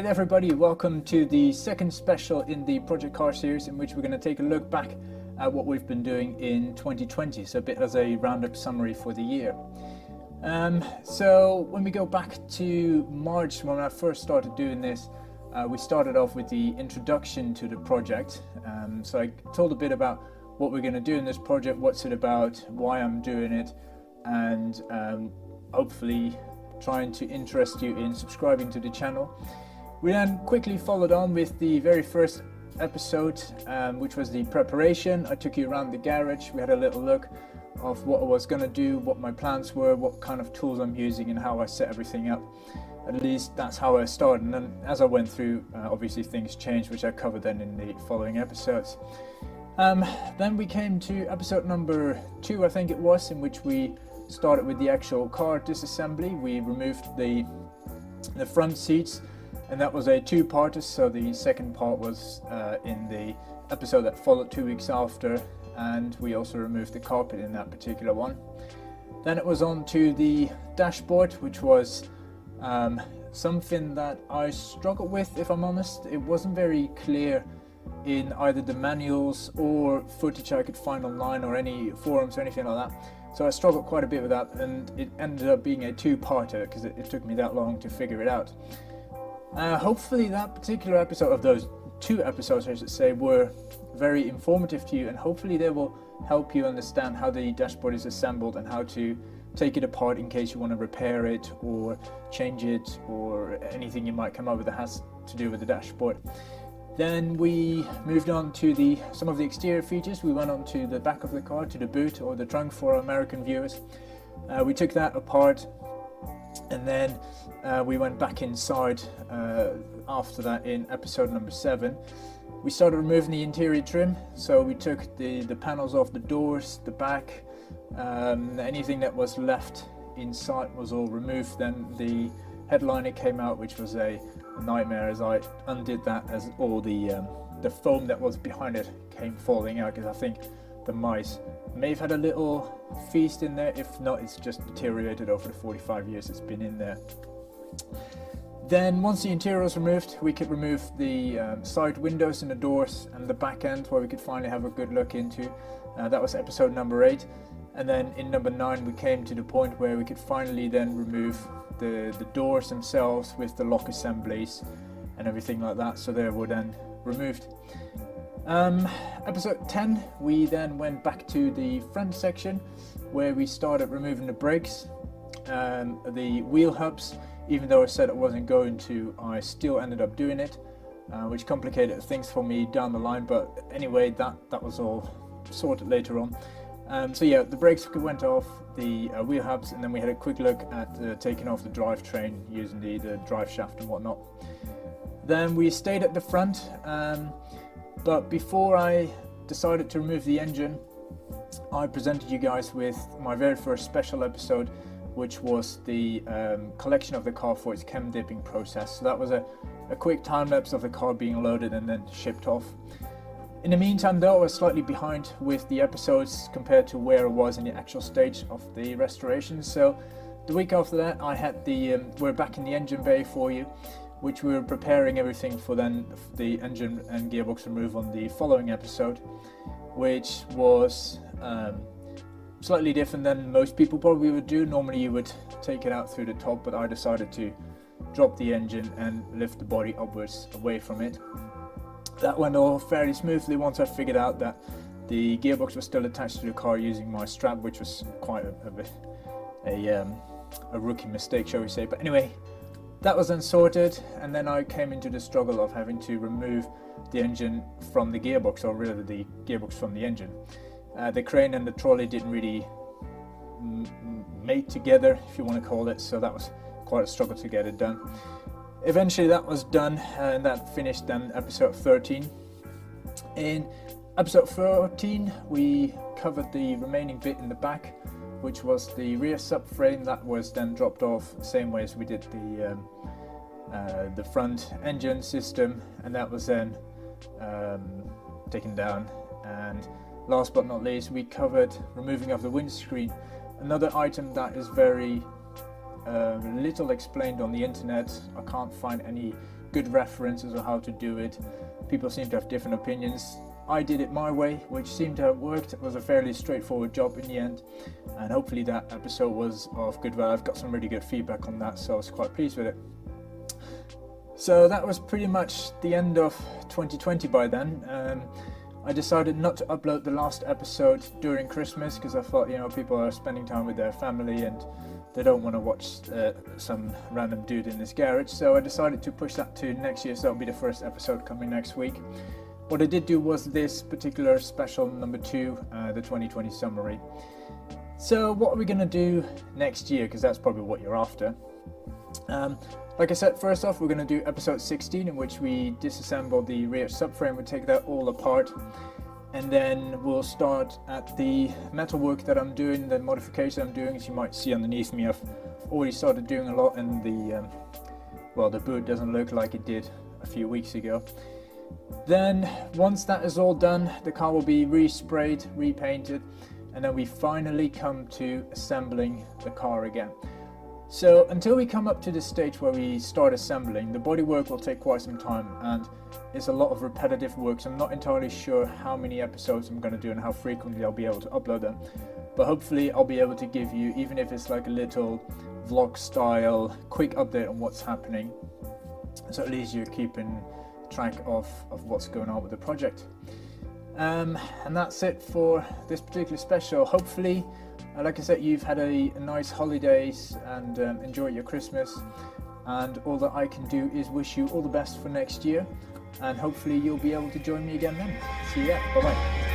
everybody, welcome to the second special in the Project.CAR series, in which we're going to take a look back at what we've been doing in 2020, so a bit as a roundup summary for the year. So when we go back to March, when I first started doing this, we started off with the introduction to the project. So I told a bit about what we're going to do in this project, what's it about, why I'm doing it, and hopefully trying to interest you in subscribing to the channel. We then quickly followed on with the very first episode, which was the preparation. I took you around the garage. We had a little look of what I was going to do, what my plans were, what kind of tools I'm using, and how I set everything up. At least that's how I started, and then as I went through, obviously things changed, which I covered then in the following episodes. Then we came to episode number 2, I think it was, in which we started with the actual car disassembly. We removed the front seats, and that was a two-parter. So the second part was in the episode that followed 2 weeks after, and we also removed the carpet in that particular one. Then it was on to the dashboard, which was something that I struggled with, if I'm honest. It wasn't very clear in either the manuals or footage I could find online or any forums or anything like that. So I struggled quite a bit with that, and it ended up being a two-parter because it took me that long to figure it out. Hopefully that particular episode, of those 2 episodes I should say, were very informative to you, and hopefully they will help you understand how the dashboard is assembled and how to take it apart in case you want to repair it or change it or anything you might come up with that has to do with the dashboard. Then we moved on to some of the exterior features. We went on to the back of the car, to the boot or the trunk for our American viewers. We took that apart, and then we went back inside after that in episode number 7. We started removing the interior trim, so we took the panels off the doors, the back, anything that was left inside was all removed. Then the headliner came out, which was a nightmare as I undid that, as all the foam that was behind it came falling out, because I think the mice may have had a little feast in there. If not, it's just deteriorated over the 45 years it's been in there. Then once the interior was removed, we could remove the side windows and the doors and the back end, where we could finally have a good look into. That was episode number 8. And then in number 9 we came to the point where we could finally then remove the doors themselves with the lock assemblies and everything like that, so they were then removed. Episode 10, we then went back to the front section where we started removing the brakes, the wheel hubs. Even though I said I wasn't going to, I still ended up doing it, which complicated things for me down the line, but anyway, that was all sorted later on. So yeah, the brakes went off, the wheel hubs, and then we had a quick look at taking off the drivetrain using the drive shaft and whatnot. Then we stayed at the front, but before I decided to remove the engine, I presented you guys with my very first special episode, which was the collection of the car for its chem dipping process. So that was a quick time lapse of the car being loaded and then shipped off. In the meantime though, I was slightly behind with the episodes compared to where I was in the actual stage of the restoration. So the week after that, I had we're back in the engine bay for you, which we were preparing everything for then the engine and gearbox removal on the following episode, which was slightly different than most people probably would do. Normally you would take it out through the top, but I decided to drop the engine and lift the body upwards away from it. That went all fairly smoothly once I figured out that the gearbox was still attached to the car using my strap, which was quite a rookie mistake, shall we say. But anyway, that was then sorted, and then I came into the struggle of having to remove the engine from the gearbox, or rather the gearbox from the engine. The crane and the trolley didn't really mate together, if you want to call it, so that was quite a struggle to get it done. Eventually that was done, and that finished then episode 13. In episode 14 we covered the remaining bit in the back, which was the rear subframe. That was then dropped off the same way as we did the front engine system, and that was then taken down. And last but not least, we covered removing of the windscreen, another item that is very little explained on the internet. I can't find any good references on how to do it. People seem to have different opinions. I did it my way, which seemed to have worked. It was a fairly straightforward job in the end, and hopefully that episode was of good value. I've got some really good feedback on that, so I was quite pleased with it. So that was pretty much the end of 2020 by then. I decided not to upload the last episode during Christmas because I thought, you know, people are spending time with their family and they don't want to watch some random dude in his garage. So I decided to push that to next year, so that'll be the first episode coming next week. What I did do was this particular special number 2, the 2020 summary. So what are we going to do next year, because that's probably what you're after. Like I said, first off, we're going to do episode 16, in which we disassemble the rear subframe. We take that all apart, and then we'll start at the metalwork that I'm doing, the modification I'm doing. As you might see underneath me, I've already started doing a lot, and the boot doesn't look like it did a few weeks ago. Then once that is all done, the car will be resprayed, repainted, and then we finally come to assembling the car again. So until we come up to the stage where we start assembling, the bodywork will take quite some time, and it's a lot of repetitive work, so I'm not entirely sure how many episodes I'm going to do and how frequently I'll be able to upload them. But hopefully I'll be able to give you, even if it's like a little vlog style, quick update on what's happening, so at least you're keeping track of what's going on with the project. And that's it for this particular special. Hopefully, like I said, you've had a nice holidays and enjoy your Christmas, and all that I can do is wish you all the best for next year, and hopefully you'll be able to join me again then. See ya, bye bye.